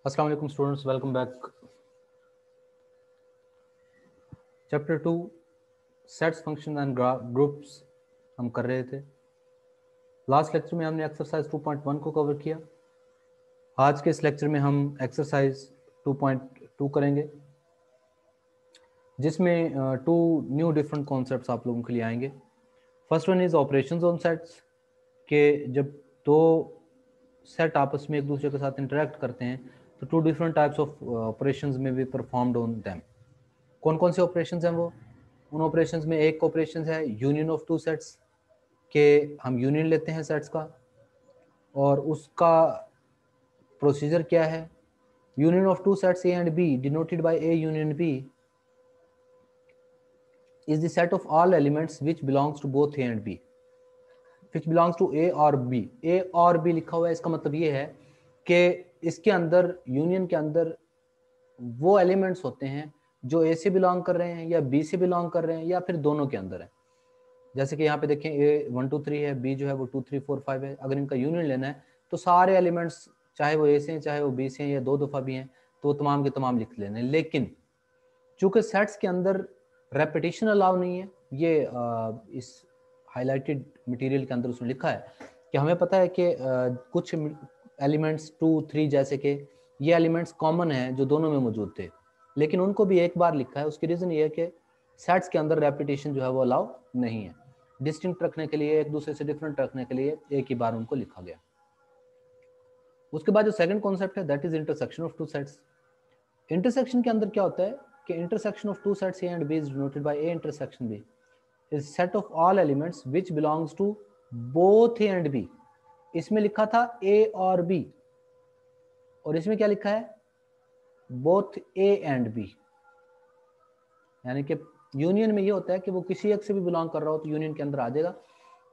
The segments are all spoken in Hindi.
अस्सलाम वालेकुम students, welcome back. Chapter 2 sets function and groups हम कर रहे थे। लास्ट लेक्चर में हमने एक्सरसाइज 2.1 को कवर किया। आज के इस लेक्चर में हम एक्सरसाइज 2.2 करेंगे, जिसमें टू न्यू डिफरेंट कॉन्सेप्ट्स आप लोगों के लिए आएंगे। First one is operations on sets, के जब दो सेट आपस में एक दूसरे के साथ इंटरेक्ट करते हैं तो two different types of operations में भी परफॉर्म्ड ऑन देम। कौन कौन से ऑपरेशंस हैं वो? उन ऑपरेशंस में एक ऑपरेशन है यूनियन ऑफ टू सेट्स, के हम यूनियन लेते हैं सेट्स का, और उसका प्रोसीजर क्या है? Union of two sets A and B denoted by A union B is the set of all elements which belongs to both A and B, which belongs to A और B। A और B लिखा हुआ है, इसका मतलब ये है कि इसके अंदर, यूनियन के अंदर वो एलिमेंट्स होते हैं जो A से बिलोंग कर रहे हैं या B से बिलोंग कर रहे हैं या फिर दोनों के अंदर है। जैसे कि यहाँ पे देखें A 1 2 3 है, B जो है वो 2 3 4 5 है। अगर इनका यूनियन लेना है तो सारे एलिमेंट्स, चाहे वो A से हैं चाहे वो B से हैं या दो दफ़ा भी हैं, तो तमाम के तमाम लिख लेने। लेकिन चूंकि सेट्स के अंदर रेपिटेशन अलाउ नहीं है, ये इस हाईलाइटेड मटेरियल के अंदर उसने लिखा है कि हमें पता है कि कुछ एलिमेंट्स 2 3 जैसे कि ये एलिमेंट्स कॉमन हैं जो दोनों में मौजूद थे, लेकिन उनको भी एक बार लिखा है। उसकी रीज़न ये है कि सेट्स के अंदर रेपिटेशन जो है वो अलाउ नहीं है। डिस्टिंक्ट रखने के लिए, एक दूसरे से डिफरेंट रखने के लिए एक ही बार उनको लिखा गया। उसके बाद जो सेकंड कॉन्सेप्ट है that is intersection of two sets. Intersection के अंदर क्या होता है कि intersection of two sets A and B is denoted by A intersection B is set of all elements which belongs to both A and B। इसमें लिखा था A और B, और इसमें क्या लिखा है? both A and B। यानी कि यूनियन में ये होता है कि वो किसी एक से भी बिलोंग कर रहा हो तो यूनियन के अंदर आ जाएगा,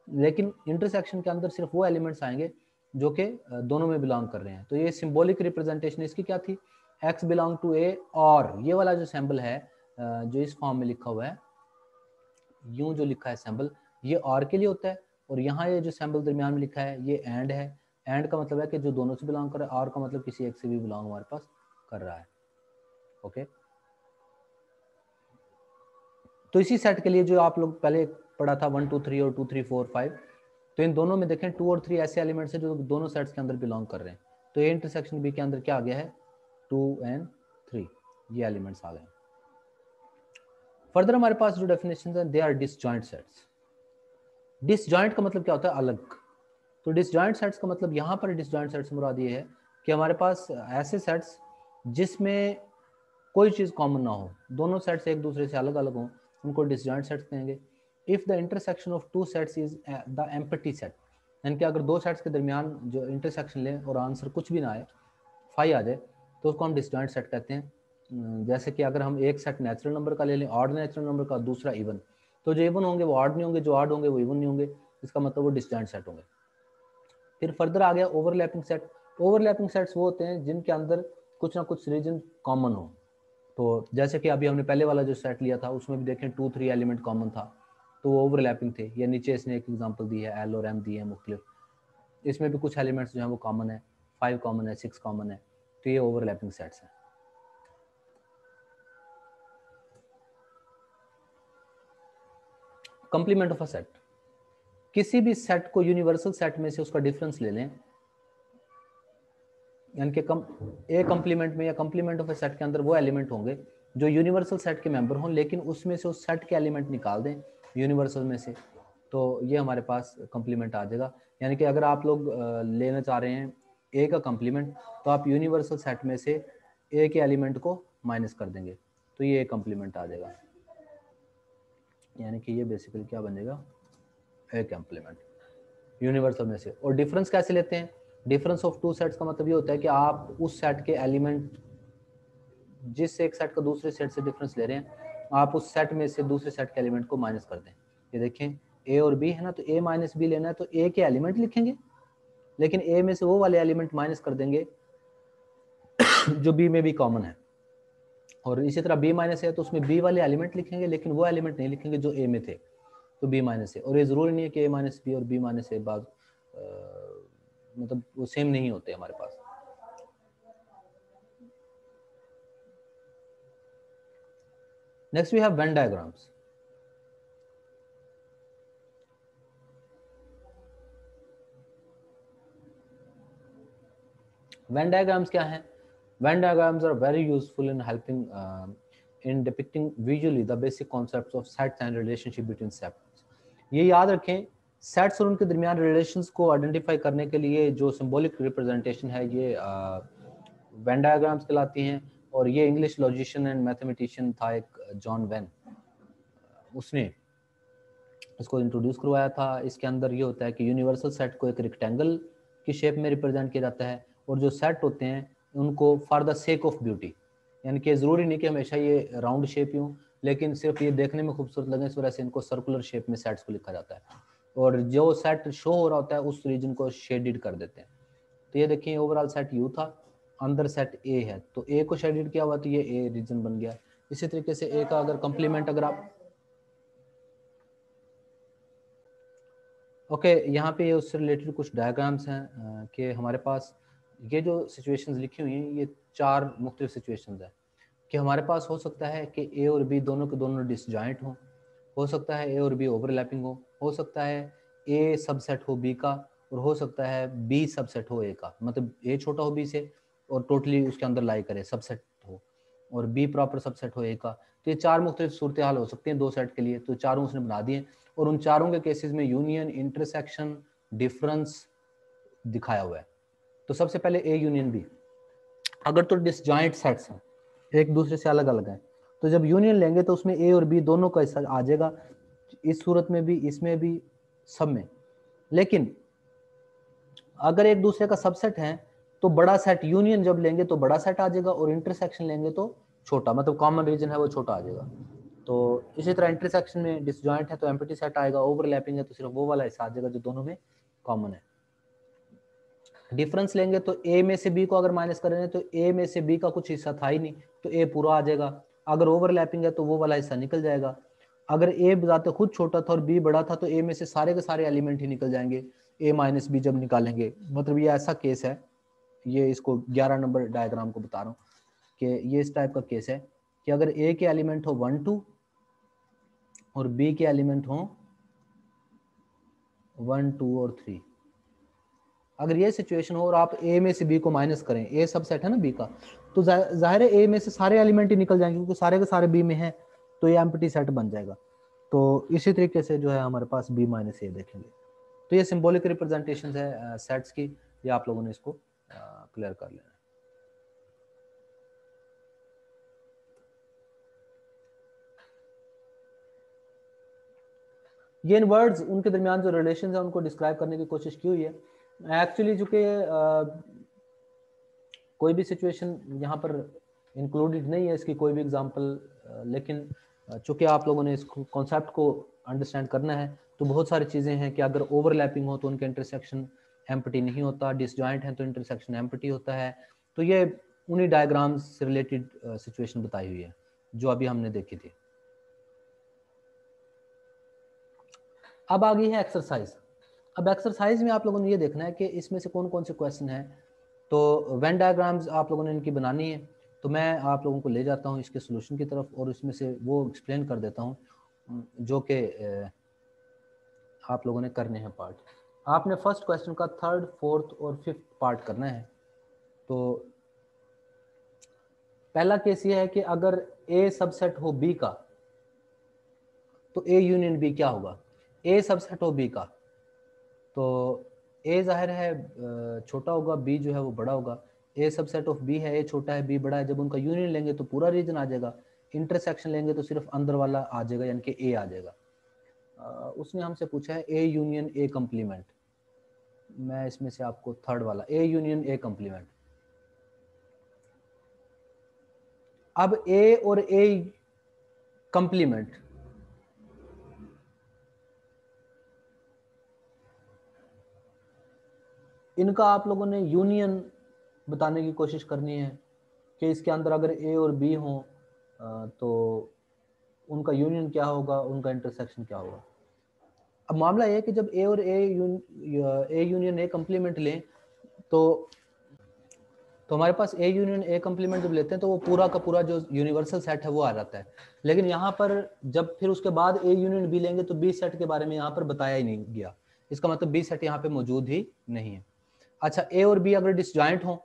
लेकिन इंटरसेक्शन के अंदर सिर्फ वो एलिमेंट्स आएंगे जो कि दोनों में बिलोंग कर रहे हैं। तो ये सिंबॉलिक रिप्रेजेंटेशन इसकी क्या थी? x बिलोंग टू A, और ये वाला जो सिंबल है जो इस फॉर्म में लिखा हुआ है, यूं जो लिखा है सिंबल, ये और के लिए होता है, और यहाँ ये जो सिंबल दरमियान में लिखा है ये एंड है। एंड का मतलब है कि जो दोनों से बिलोंग कर रहा है, और का मतलब किसी एक से भी बिलोंग हमारे पास कर रहा है। ओके, तो इसी सेट के लिए जो आप लोग पहले पढ़ा था 1 2 3 और 2 3 4 5, तो इन दोनों में देखें 2 और 3 ऐसे एलिमेंट्स हैं जो दोनों सेट्स के अंदर बिलोंग कर रहे हैं। तो ए इंटरसेक्शन बी के अंदर क्या आ गया है? 2 एंड 3, ये एलिमेंट्स आ गए। फर्दर हमारे पास जो डेफिनेशन है they are disjoint sets. Disjoint का मतलब क्या होता है? अलग। तो डिसजॉइंट सेट्स का मतलब, यहाँ पर डिसजॉइंट सेट्स मुराद ये है कि हमारे पास ऐसे सेट्स जिसमें कोई चीज़ कॉमन ना हो, दोनों सेट्स एक दूसरे से अलग अलग हों, उनको डिसजॉइंट सेट्स कहेंगे। If the intersection of two sets is the empty set, यानी कि अगर दो सेट्स के दरमियान जो इंटरसेक्शन लें और आंसर कुछ भी ना आए, फाई आ जाए, तो उसको हम डिसजॉइंट सेट कहते हैं। जैसे कि अगर हम एक सेट नेचुरल नंबर का ले लें, ऑड नेचुरल नंबर का, दूसरा इवन, तो जो इवन होंगे वो ऑड नहीं होंगे, जो ऑड होंगे वो इवन नहीं होंगे, इसका मतलब वो डिसजॉइंट सेट होंगे। फिर फर्दर आ गया ओवरलैपिंग सेट। ओवरलैपिंग सेट्स वो होते हैं जिनके अंदर कुछ ना कुछ रीजन कॉमन हो। तो जैसे कि अभी हमने पहले वाला जो सेट लिया था उसमें भी देखें 2 3 एलिमेंट कॉमन था, तो वो ओवरलैपिंग थे। या नीचे इसने एक एग्जांपल दी है, एल और एम दिए हैं मुख्तलिफ, इसमें भी कुछ एलिमेंट्स जो हैं वो कॉमन है, 5 कॉमन है, 6 कॉमन है, तो ये ओवरलैपिंग सेट्स हैं। कंप्लीमेंट ऑफ अ सेट, किसी भी सेट को यूनिवर्सल सेट में से उसका डिफरेंस ले लें, यानी कि ए कंप्लीमेंट में या कंप्लीमेंट ऑफ ए सेट के अंदर वो एलिमेंट होंगे जो यूनिवर्सल सेट के मेंबर हों, लेकिन उसमें से उस सेट के एलिमेंट निकाल दें यूनिवर्सल में से, तो ये हमारे पास कंप्लीमेंट आ जाएगा। यानी कि अगर आप लोग लेना चाह रहे हैं ए का कंप्लीमेंट, तो आप यूनिवर्सल सेट में से ए के एलिमेंट को माइनस कर देंगे, तो ये कंप्लीमेंट आ जाएगा। यानी कि ये बेसिकली क्या बनेगा? ए कंप्लीमेंट यूनिवर्सल में से। और डिफरेंस कैसे लेते हैं? डिफरेंस ऑफ टू सेट्स का मतलब ये होता है कि आप उस सेट के एलिमेंट, जिस एक सेट का दूसरे सेट से डिफरेंस ले रहे हैं, आप उस सेट में से दूसरे सेट के एलिमेंट को माइनस कर दें। ये देखें ए और बी है ना, तो ए माइनस बी लेना है तो ए के एलिमेंट लिखेंगे, लेकिन ए में से वो वाले एलिमेंट माइनस कर देंगे जो बी में भी कॉमन है। और इसी तरह बी माइनस है तो उसमें बी वाले एलिमेंट लिखेंगे, लेकिन वो एलिमेंट नहीं लिखेंगे जो ए में थे, तो बी माइनस है। और ये ज़रूरी नहीं है कि ए माइनस बी और बी माइनस ए मतलब वो सेम नहीं होते हमारे पास। Next we have Venn diagrams. Venn diagrams क्या है? Venn diagrams are very useful in helping in depicting visually the basic concepts of sets and relationship between sets। ये याद रखें, सेट्स और उनके दरमियान रिलेशंस को आइडेंटिफाई करने के लिए जो सिंबॉलिक रिप्रेजेंटेशन है ये वेन डायग्राम्स कहलाती हैं। और ये इंग्लिश लॉजिशियन एंड मैथमेटिशियन था एक जॉन वेन, उसने इसको इंट्रोड्यूस करवाया था। इसके अंदर ये होता है कि यूनिवर्सल सेट को एक रेक्टेंगल की शेप में रिप्रेजेंट किया जाता है, और जो सेट होते हैं उनको for the sake of beauty, यानी कि ज़रूरी नहीं कि हमेशा ये राउंड शेप ही हो, लेकिन सिर्फ ये देखने में खूबसूरत लगे इस वजह से इनको सर्कुलर शेप में सेट्स को लिखा जाता है, और जो सेट शो हो रहा होता है उस रीजन को शेडेड कर देते हैं। तो ये देखिए ओवरऑल सेट यू था, अंदर सेट ए है, तो ए को शेडेड किया हुआ तो ये ए रीजन बन गया। इसी तरीके से ए का अगर कंप्लीमेंट अगर आप यहाँ पे उससे रिलेटेड कुछ डायग्राम्स हैं कि हमारे पास ये जो सिचुएशंस लिखी हुई हैं ये 4 मुख्तलिफ सिचुएशंस हैं कि हमारे पास हो सकता है कि ए और बी दोनों के दोनों डिसजॉइंट हो सकता है ए और बी ओवरलैपिंग हो सकता है ए सबसेट हो बी का, और हो सकता है बी सबसेट हो ए का, मतलब ए छोटा हो बी से और टोटली उसके अंदर लाई करे सबसेट हो, और बी प्रॉपर सबसेट हो ए का। तो ये 4 मुख्तलिफ सूरत हाल हो सकती हैं 2 सेट के लिए, तो चारों उसने बना दिए, और उन चारों के केसेस में यूनियन, इंटरसेक्शन, डिफरेंस दिखाया हुआ है। तो सबसे पहले ए यूनियन बी, अगर तो डिसजॉइंट सेट्स हैं एक दूसरे से अलग अलग हैं, तो जब यूनियन लेंगे तो उसमें ए और बी दोनों का हिस्सा आ जाएगा, इस सूरत में भी, इसमें भी, सब में। लेकिन अगर एक दूसरे का सबसेट है तो बड़ा सेट यूनियन जब लेंगे तो बड़ा सेट आ जाएगा, और इंटरसेक्शन लेंगे तो छोटा, मतलब कॉमन रीजन है वो छोटा आ जाएगा। तो इसी तरह इंटरसेक्शन में डिसजॉइंट है तो एम्प्टी सेट आएगा, ओवरलैपिंग है तो सिर्फ वो वाला हिस्सा आ जाएगा जो दोनों में कॉमन है। डिफरेंस लेंगे तो ए में से बी को अगर माइनस करेंगे तो ए में से बी का कुछ हिस्सा था ही नहीं, तो ए पूरा आ जाएगा। अगर ओवरलैपिंग है तो वो वाला हिस्सा निकल जाएगा। अगर ए बजाते खुद छोटा था और बी बड़ा था तो ए में से सारे के सारे एलिमेंट ही निकल जाएंगे, ए माइनस बी जब निकालेंगे। मतलब ये ऐसा केस है, ये इसको 11 नंबर डायग्राम को बता रहा हूँ कि ये इस टाइप का केस है कि अगर ए के एलिमेंट हो 1 2 और बी के एलिमेंट हो 1 2 और 3, अगर ये सिचुएशन हो और आप ए में से बी को माइनस करें, ए सबसेट है ना बी का, तो जाहिर है ए में से सारे एलिमेंट ही निकल जाएंगे क्योंकि सारे के सारे बी में हैं, तो ये एम्प्टी सेट बन जाएगा। तो इसी तरीके से जो है हमारे पास बी माइनस ए देखेंगे। तो ये सिंबॉलिक रिप्रेजेंटेशन है सेट्स की, ये आप लोगों ने इसको क्लियर कर लेना। ये इन वर्ड्स उनके दरमियान जो रिलेशन है उनको डिस्क्राइब करने की कोशिश की हुई है। एक्चुअली चूंकि कोई भी सिचुएशन यहाँ पर इंक्लूडेड नहीं है, इसकी कोई भी एग्जांपल, लेकिन चूंकि आप लोगों ने इस कॉन्सेप्ट को अंडरस्टैंड करना है तो बहुत सारी चीज़ें हैं कि अगर ओवरलैपिंग हो तो उनका इंटरसेक्शन एम्प्टी नहीं होता, डिसजॉइंट है तो इंटरसेक्शन एम्प्टी होता है। तो ये उन्हीं डायग्राम्स से रिलेटेड सिचुएशन बताई हुई है जो अभी हमने देखी थी। अब आ गई है एक्सरसाइज। अब एक्सरसाइज में आप लोगों ने ये देखना है कि इसमें से कौन कौन से क्वेश्चन हैं। तो वेन डायग्राम्स आप लोगों ने इनकी बनानी है, तो मैं आप लोगों को ले जाता हूँ इसके सोल्यूशन की तरफ और इसमें से वो एक्सप्लेन कर देता हूँ जो कि आप लोगों ने करने हैं पार्ट। आपने फर्स्ट क्वेश्चन का 3rd 4th और 5th पार्ट करना है। तो पहला केस ये है कि अगर ए सबसेट हो बी का तो ए यूनियन बी क्या होगा। ए सबसेट हो बी का तो ए जाहिर है छोटा होगा, बी जो है वो बड़ा होगा। ए सबसेट ऑफ बी है, ए छोटा है बी बड़ा है। जब उनका यूनियन लेंगे तो पूरा रीजन आ जाएगा, इंटरसेक्शन लेंगे तो सिर्फ अंदर वाला आ जाएगा यानी कि ए आ जाएगा। उसने हमसे पूछा है ए यूनियन ए कंप्लीमेंट। मैं इसमें से आपको 3rd वाला ए यूनियन ए कंप्लीमेंट। अब ए और ए कंप्लीमेंट इनका आप लोगों ने यूनियन बताने की कोशिश करनी है कि इसके अंदर अगर ए और बी हो तो उनका यूनियन क्या होगा, उनका इंटरसेक्शन क्या होगा। अब मामला यह है कि जब ए और ए यूनियन ए कंप्लीमेंट लें तो तो हमारे पास ए यूनियन ए कम्प्लीमेंट जब लेते हैं तो वो पूरा का पूरा जो यूनिवर्सल सेट है वो आ जाता है। लेकिन यहाँ पर जब फिर उसके बाद ए यूनियन बी लेंगे तो बी सेट के बारे में यहाँ पर बताया ही नहीं गया, इसका मतलब बी सेट यहाँ पे मौजूद ही नहीं है। अच्छा, ए और बी अगर डिसजॉइंट हो,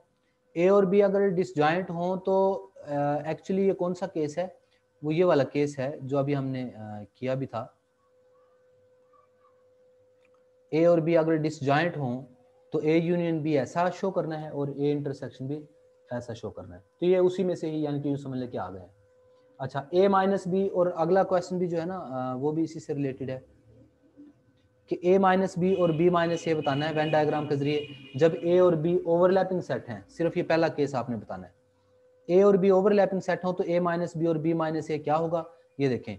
ए और बी अगर डिसजॉइंट हो तो एक्चुअली ये कौन सा केस है, वो ये वाला केस है जो अभी हमने किया भी था। ए और बी अगर डिसजॉइंट हो तो ए यूनियन बी ऐसा शो करना है और ए इंटरसेक्शन भी ऐसा शो करना है। तो ये उसी में से ही यानी कि यूं समझ लेके आ गए हैं। अच्छा, ए माइनस बी, और अगला क्वेश्चन भी जो है ना वो भी इसी से रिलेटेड है कि ए माइनस बी और बी माइनस ए बताना है वेन डायग्राम के जरिए जब ए और बी ओवरलैपिंग सेट हैं। सिर्फ ये पहला केस आपने बताना है। ए और बी ओवरलैपिंग सेट हो तो ए माइनस बी और बी माइनस ए क्या होगा, ये देखें,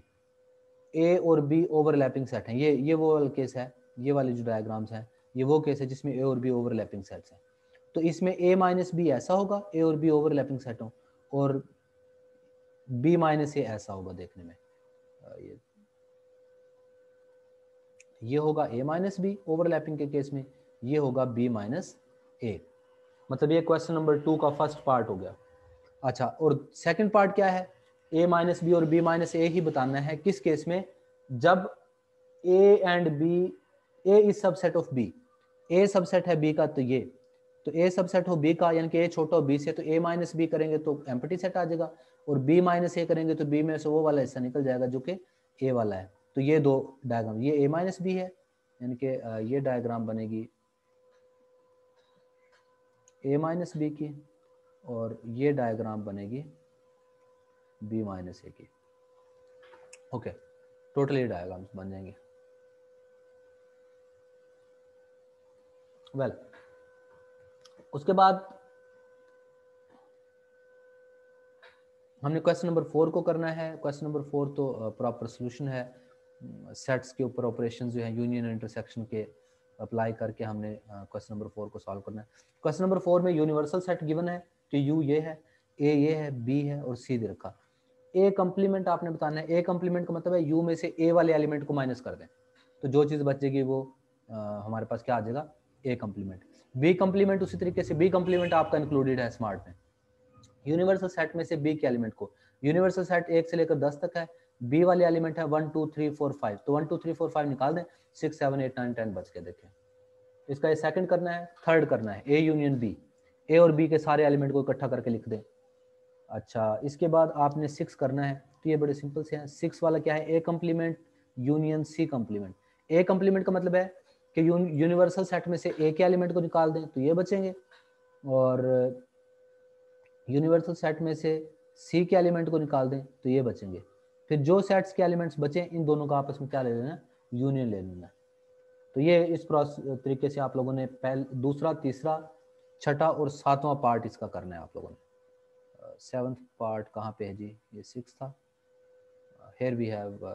ए और बी ओवरलैपिंग सेट हैं। ये वो वाला केस है, ये वाली जो डायग्राम्स हैं ये वो केस है जिसमें ए और बी ओवरलैपिंग सेट्स हैं। तो इसमें ए माइनस बी ऐसा होगा, ए और बी ओवरलैपिंग सेट हो, और बी माइनस ए ऐसा होगा देखने में। ये होगा ए माइनस बी ओवरलैपिंग के केस में, ये होगा बी माइनस ए। मतलब ये क्वेश्चन नंबर 2 का फर्स्ट पार्ट हो गया। अच्छा, और सेकंड पार्ट क्या है, ए माइनस बी और बी माइनस ए ही बताना है किस केस में, जब A and B, A is subset of B, A subset है बी का, तो ए सबसेट हो बी का यानी कि ए छोटा हो बी से, तो ए माइनस बी करेंगे तो एम्प्टी सेट आ जाएगा, और बी माइनस ए करेंगे तो बी में से वो वाला हिस्सा निकल जाएगा जो कि ए वाला है। तो ये दो डायग्राम, ये ए माइनस बी है यानी कि ये डायग्राम बनेगी ए माइनस बी की, और ये डायग्राम बनेगी बी माइनस ए की। ओके, टोटली डायग्राम्स बन जाएंगे। वेल, उसके बाद हमने क्वेश्चन नंबर 4 को करना है। क्वेश्चन नंबर 4 तो प्रॉपर सोल्यूशन है, सेट्स के ऊपर ऑपरेशन जो है यूनियन इंटरसेक्शन के अप्लाई करके हमने क्वेश्चन नंबर 4 को सॉल्व करना है। क्वेश्चन नंबर 4 में यूनिवर्सल सेट गिवन है कि यू ये है, ए ये है, बी है और सी दे रखा। ए कम्प्लीमेंट आपने बताना है। ए कम्प्लीमेंट का मतलब है यू में से ए वाले एलिमेंट को माइनस कर दें तो जो चीज़ बचेगी वो हमारे पास क्या आ जाएगा, ए कम्प्लीमेंट। बी कम्प्लीमेंट उसी तरीके से, बी कम्प्लीमेंट आपका इंक्लूडेड है स्मार्ट में। यूनिवर्सल सेट में से बी के एलिमेंट को, यूनिवर्सल सेट 1 से लेकर 10 तक है, बी वाले एलिमेंट है 1 2 3 4 5, तो 1 2 3 4 5 निकाल दें, 6 7 8 9 10 बच के देखें। इसका ये सेकंड करना है। थर्ड करना है ए यूनियन बी, ए और बी के सारे एलिमेंट को इकट्ठा करके लिख दें। अच्छा, इसके बाद आपने 6 करना है, तो ये बड़े सिंपल से हैं। 6 वाला क्या है, A complement union C complement. A complement का मतलब है कि यूनिवर्सल सेट में से ए के एलिमेंट को निकाल दें तो ये बचेंगे, और यूनिवर्सल सेट में से सी के एलिमेंट को निकाल दें तो ये बचेंगे। फिर जो सेट्स के एलिमेंट्स बचे इन दोनों का आपस में क्या ले लेना, यूनियन ले लेना। तो ये इस तरीके से आप लोगों ने दूसरा, तीसरा, छठा और सातवां पार्ट इसका करना है आप लोगों ने। 7th पार्ट कहाँ पे है जी, ये 6 था, here we have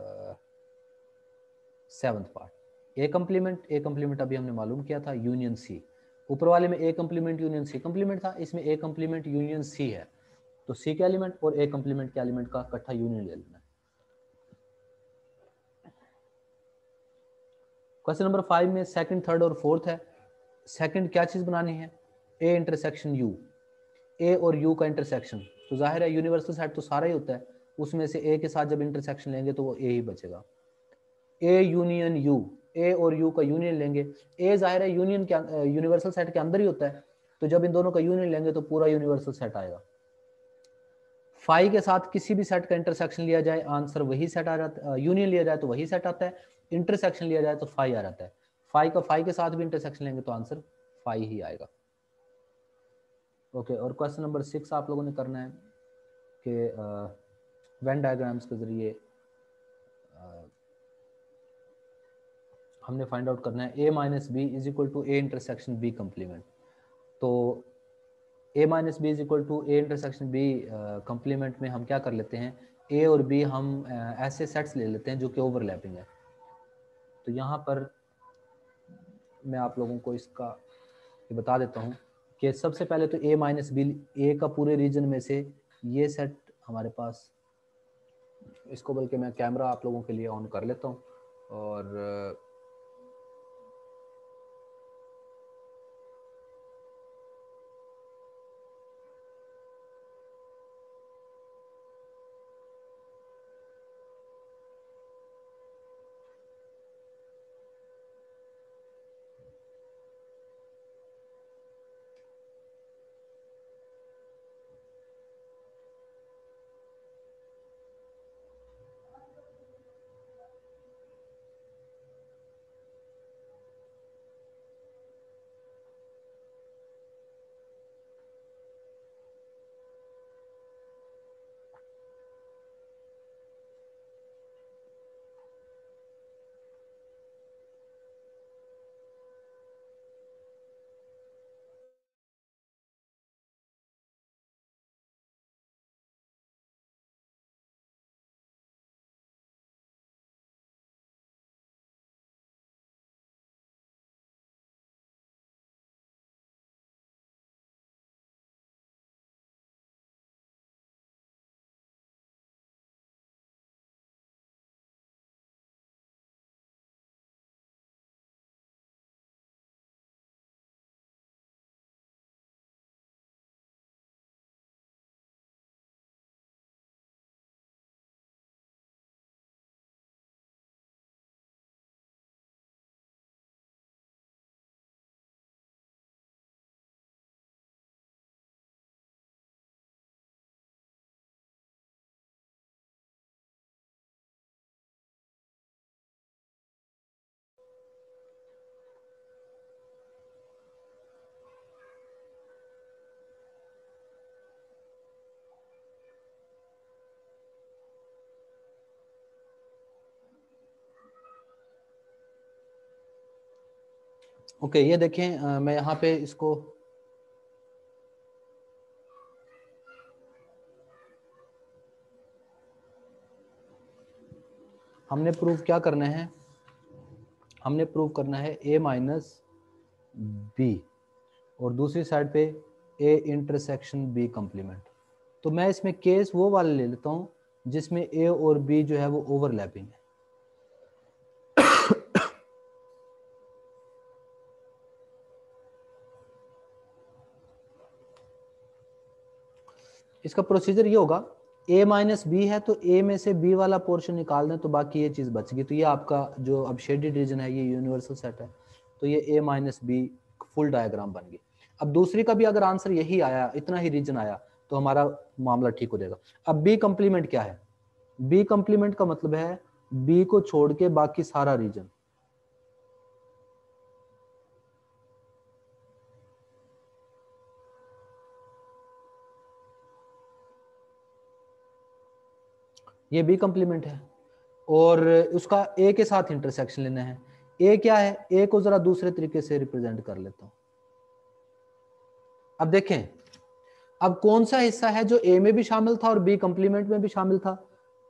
7th part. A complement अभी हमने मालूम किया था यूनियन सी। ऊपर वाले में A complement union C complement था, इसमें ए कम्प्लीमेंट यूनियन सी है, तो सी के एलिमेंट और ए कम्प्लीमेंट के एलिमेंट का इकट्ठा यूनियन ले लेना है। क्वेश्चन नंबर 5 में सेकंड, थर्ड और फोर्थ है। सेकंड क्या चीज बनानी है, ए इंटरसेक्शन यू, ए और यू का इंटरसेक्शन। तो जाहिर है यूनिवर्सल सेट तो सारा ही होता है, उसमें से ए के साथ जब इंटरसेक्शन लेंगे तो वो ए ही बचेगा। ए यूनियन यू, ए और यू का यूनियन लेंगे। ए जाहिर है यूनियन के यूनिवर्सल सेट के अंदर ही होता है, तो जब इन दोनों का यूनियन लेंगे तो पूरा यूनिवर्सल सेट आएगा। फाई के साथ किसी भी सेट का इंटरसेक्शन लिया जाए आंसर वही सेट आ जाता है, यूनियन लिया जाए तो वही सेट आता है, इंटरसेक्शन लिया जाए तो फाई आ जाता है। फाई का फाई के साथ भी इंटरसेक्शन लेंगे तो आंसर फाई ही आएगा। ओके, और क्वेश्चन नंबर 6 आप लोगों ने करना है कि वेन डायग्राम्स के जरिए हमने फाइंड आउट करना है A minus B is equal to A intersection B complement. तो A minus B is equal to A intersection B complement में हम क्या कर लेते हैं, ए और बी हम ऐसे सेट्स ले लेते हैं जो कि ओवरलैपिंग है। तो यहाँ पर मैं आप लोगों को इसका ये बता देता हूँ कि सबसे पहले तो ए माइनस बी, ए का पूरे रीजन में से ये सेट हमारे पास, इसको बल्कि मैं कैमरा आप लोगों के लिए ऑन कर लेता हूँ, और ओके ये देखें, मैं यहाँ पे इसको हमने प्रूव क्या करना है, हमने प्रूव करना है a माइनस बी और दूसरी साइड पे a इंटरसेक्शन b कंप्लीमेंट। तो मैं इसमें केस वो वाला ले लेता हूँ जिसमें a और b जो है वो ओवरलैपिंग है। इसका प्रोसीजर ये होगा, a माइनस बी है तो a में से b वाला पोर्शन निकाल दें तो बाकी ये चीज़ बच गई। तो ये आपका जो अब शेडेड रीजन है ये यूनिवर्सल सेट है, तो ये a minus B full diagram बन गई। अब दूसरी का भी अगर आंसर यही आया, इतना ही रीजन आया, तो हमारा मामला ठीक हो जाएगा। अब b कंप्लीमेंट क्या है, b कंप्लीमेंट का मतलब है b को छोड़ के बाकी सारा रीजन। ये बी कंप्लीमेंट है और उसका ए के साथ इंटरसेक्शन लेना है। ए क्या है, ए को जरा दूसरे तरीके से रिप्रेजेंट कर लेता हूं। अब देखें, अब कौन सा हिस्सा है जो ए में भी शामिल था और बी कंप्लीमेंट में भी शामिल था,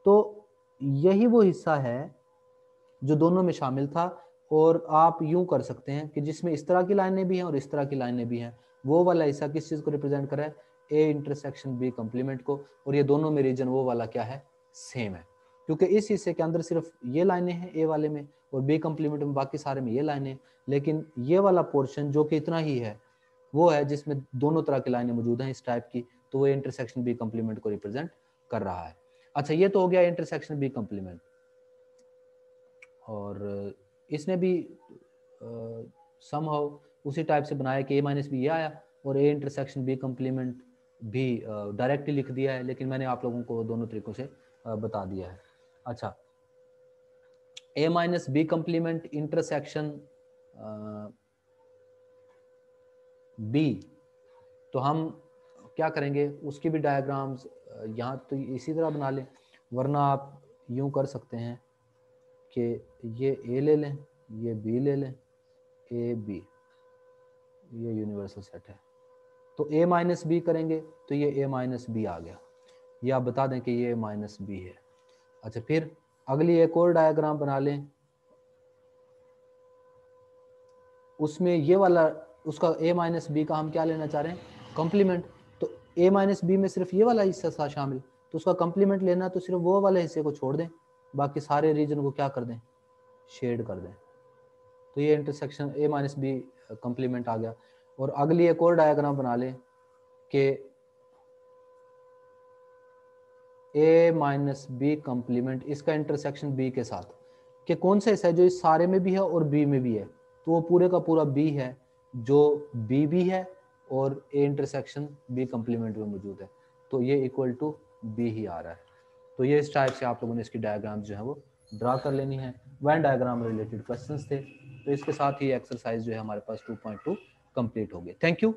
तो यही वो हिस्सा है जो दोनों में शामिल था। और आप यूं कर सकते हैं कि जिसमें इस तरह की लाइनें भी हैं और इस तरह की लाइनें भी हैं, वो वाला हिस्सा किस चीज को रिप्रेजेंट कर रहा है, ए इंटरसेक्शन बी कंप्लीमेंट को। और ये दोनों में रीजन वो वाला क्या है, सेम है, क्योंकि इस हिस्से के अंदर सिर्फ ये लाइनें हैं ए वाले में और बी कंप्लीमेंट में बाकी सारे में ये लाइनें। लेकिन ये वाला पोर्शन जो कि इतना ही है वो है जिसमें दोनों तरह की लाइनें मौजूद हैं इस टाइप की, तो वो इंटरसेक्शन बी कंप्लीमेंट को रिप्रेजेंट कर रहा है। अच्छा ये तो हो गया इंटरसेक्शन बी कंप्लीमेंट। और इसने भी समहाउ उसी टाइप से बनाया कि ए माइनस बी ये आया और ए इंटरसेक्शन बी कंप्लीमेंट भी डायरेक्टली लिख दिया है, लेकिन मैंने आप लोगों को दोनों तरीकों से बता दिया है। अच्छा, A minus B complement intersection B, तो हम क्या करेंगे, उसकी भी डायग्राम्स यहाँ तो इसी तरह बना लें, वरना आप यूं कर सकते हैं कि ये ए ले लें, ये बी ले लें, ए बी, ये यूनिवर्सल सेट है। तो ए माइनस बी करेंगे तो ये ए माइनस बी आ गया, ये आप बता दें कि ये माइनस बी है। अच्छा फिर अगली एक और डायग्राम बना लें, उसमें ये वाला उसका ए माइनस बी का हम क्या लेना चाह रहे हैं, कॉम्प्लीमेंट। तो ए माइनस बी में सिर्फ ये वाला हिस्सा था शामिल, तो उसका कॉम्प्लीमेंट लेना तो सिर्फ वो वाले हिस्से को छोड़ दें, बाकी सारे रीजन को क्या कर दें, शेड कर दें। तो ये intersection A minus B complement आ गया। और अगली एक और डायग्राम बना लें कि ए माइनस बी कॉम्प्लीमेंट इसका इंटरसेक्शन बी के साथ, कि कौन सा हिस्सा है जो इस सारे में भी है और बी में भी है, तो वो पूरे का पूरा बी है जो बी भी है और ए इंटरसेक्शन बी कॉम्प्लीमेंट में मौजूद है, तो ये इक्वल टू बी ही आ रहा है। तो ये इस टाइप से आप लोगों ने इसकी डायग्राम जो है वो ड्रा कर लेनी है। वेन डायग्राम रिलेटेड क्वेश्चंस थे, तो इसके साथ ही एक्सरसाइज जो है हमारे पास 2.2 कंप्लीट हो गए। Thank you.